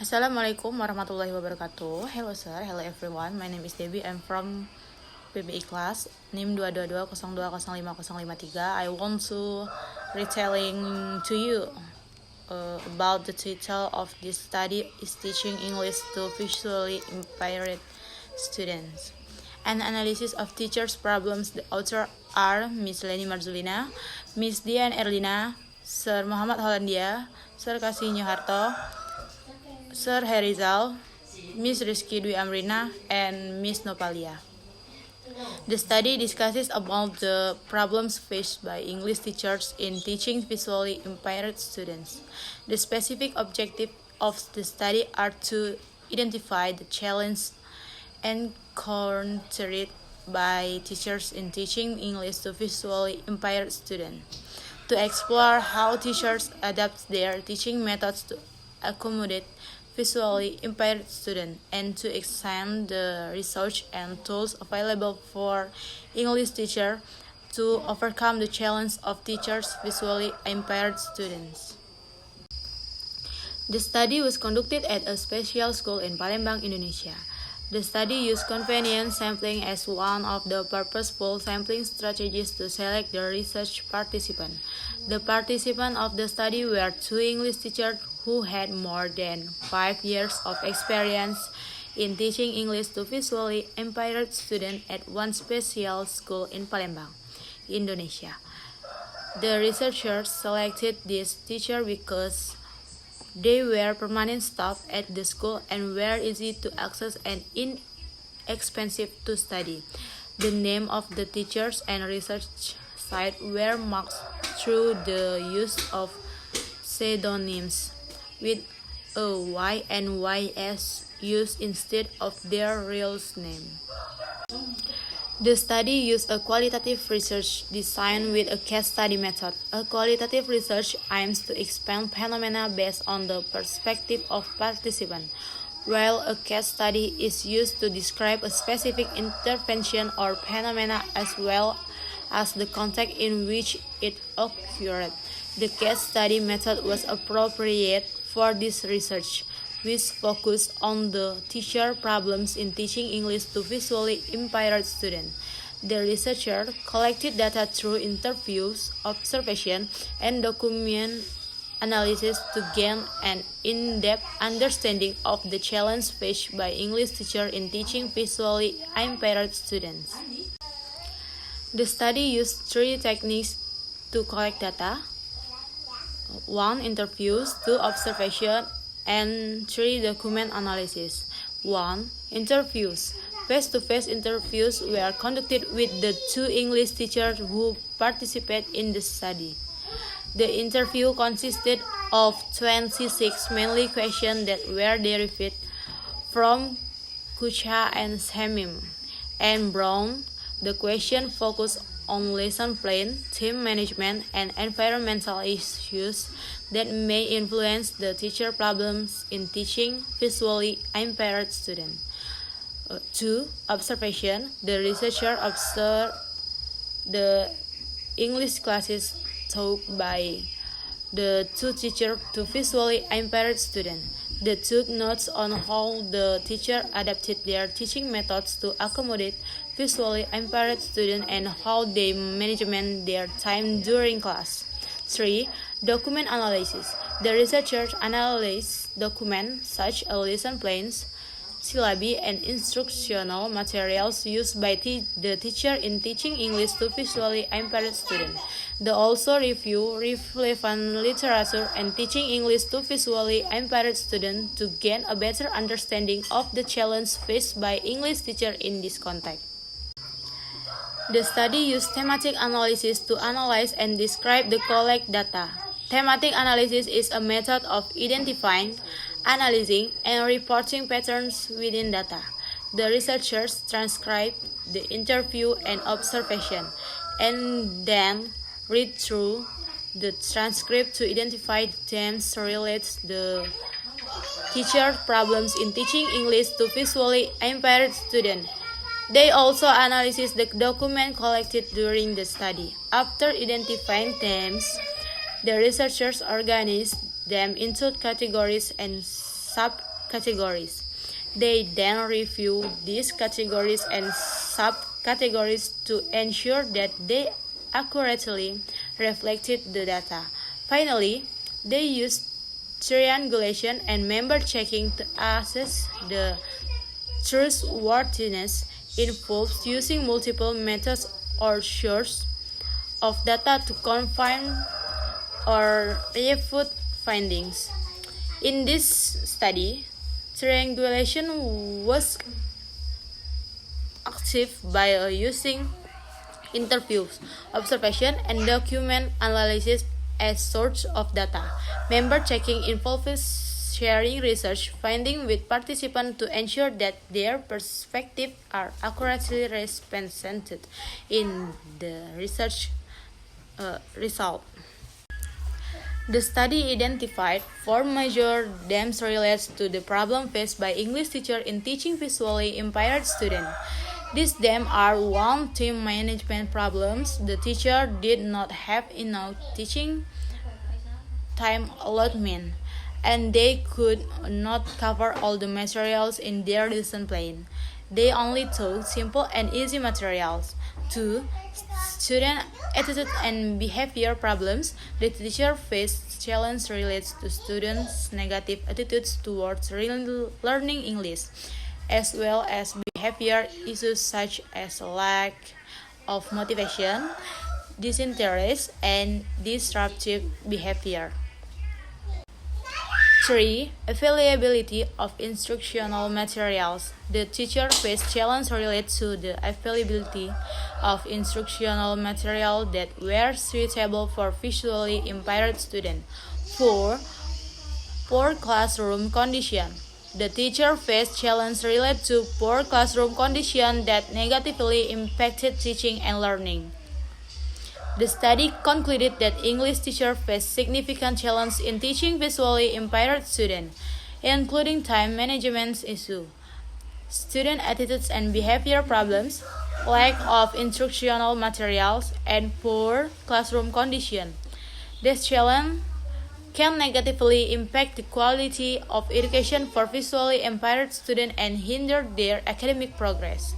Assalamualaikum warahmatullahi wabarakatuh. Hello sir, hello everyone. My name is Debbie. I'm from PBI class NIM 22202050553. I want to retelling to you about the title of this study is Teaching English to Visually Impaired Students. An analysis of teachers' problems. The author are Miss Leni Marzulina, Miss Dian Erlina, Sir Muhammad Hollandia, Sir Kasih Nyoharto, Sir Herizal, Miss Rizky Dwi Amrina, and Miss Nopalia. The study discusses about the problems faced by English teachers in teaching visually impaired students. The specific objective of the study are to identify the challenges encountered by teachers in teaching English to visually impaired students, to explore how teachers adapt their teaching methods to accommodate visually impaired students, and to examine the research and tools available for English teachers to overcome the challenge of teachers visually impaired students. The study was conducted at a special school in Palembang, Indonesia. The study used convenient sampling as one of the purposeful sampling strategies to select the research participants. The participants of the study were two English teachers who had more than 5 years of experience in teaching English to visually impaired students at one special school in Palembang, Indonesia. The researchers selected these teachers because they were permanent staff at the school and were easy to access and inexpensive to study. The name of the teachers and research site were marked through the use of pseudonyms, with a Y and YS used instead of their real name. The study used a qualitative research design with a case study method. A qualitative research aims to explain phenomena based on the perspective of participants, while a case study is used to describe a specific intervention or phenomena as well as the context in which it occurred. The case study method was appropriate for this research, which focused on the teacher problems in teaching English to visually impaired students. The researcher collected data through interviews, observation, and document analysis to gain an in-depth understanding of the challenge faced by English teachers in teaching visually impaired students. The study used 3 techniques to collect data: 1. Interviews, 2. Observation, and 3. Document analysis. 1. Interviews. Face-to-face interviews were conducted with the 2 English teachers who participated in the study. The interview consisted of 26 mainly questions that were derived from Kucha and Samim and Brown. The question focused on lesson plan, team management, and environmental issues that may influence the teacher problems in teaching visually impaired students. 2. Observation. The researcher observed the English classes taught by the 2 teachers to visually impaired students. They took notes on how the teacher adapted their teaching methods to accommodate visually impaired students and how they managed their time during class. 3. Document analysis. The researchers analyzed documents such as lesson plans, syllabi, and instructional materials used by the teacher in teaching English to visually impaired students. They also review relevant literature and teaching English to visually impaired students to gain a better understanding of the challenge faced by English teachers in this context. The study used thematic analysis to analyze and describe the collected data. Thematic analysis is a method of identifying, analyzing, and reporting patterns within data. The researchers transcribed the interview and observation, and then read through the transcript to identify themes related to the teacher problems in teaching English to visually impaired students. They also analyzed the document collected during the study. After identifying themes, the researchers organized them into categories and categories. They then review these categories and subcategories to ensure that they accurately reflected the data. Finally, they use triangulation and member checking to assess the trustworthiness. Involves using multiple methods or sources of data to confirm or refute findings. In this study, triangulation was active by using interviews, observation, and document analysis as source of data. Member checking involves sharing research findings with participants to ensure that their perspectives are accurately represented in the research result. The study identified four major themes related to the problem faced by English teachers in teaching visually impaired students. These themes are: 1. Team management problems. The teacher did not have enough teaching time allotment, and they could not cover all the materials in their lesson plan. They only taught simple and easy materials. 2. Student attitude and behavior problems. The teacher faced challenges related to students' negative attitudes towards learning English, as well as behavior issues such as lack of motivation, disinterest, and disruptive behavior. 3. Availability of instructional materials. The teacher faced challenges related to the availability of instructional material that were suitable for visually impaired students. 4. Poor classroom condition. The teacher faced challenges related to poor classroom condition that negatively impacted teaching and learning. The study concluded that English teachers face significant challenges in teaching visually impaired students, including time management issues, student attitudes and behavior problems, lack of instructional materials, and poor classroom conditions. These challenges can negatively impact the quality of education for visually impaired students and hinder their academic progress.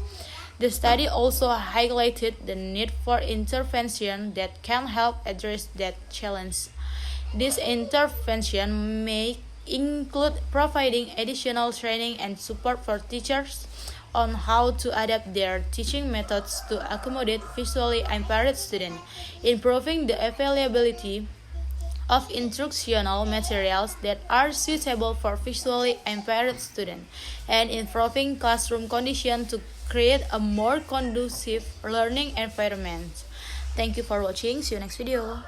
The study also highlighted the need for intervention that can help address that challenge. This intervention may include providing additional training and support for teachers on how to adapt their teaching methods to accommodate visually impaired students, improving the availability of instructional materials that are suitable for visually impaired students, and improving classroom conditions to create a more conducive learning environment. Thank you for watching. See you next video.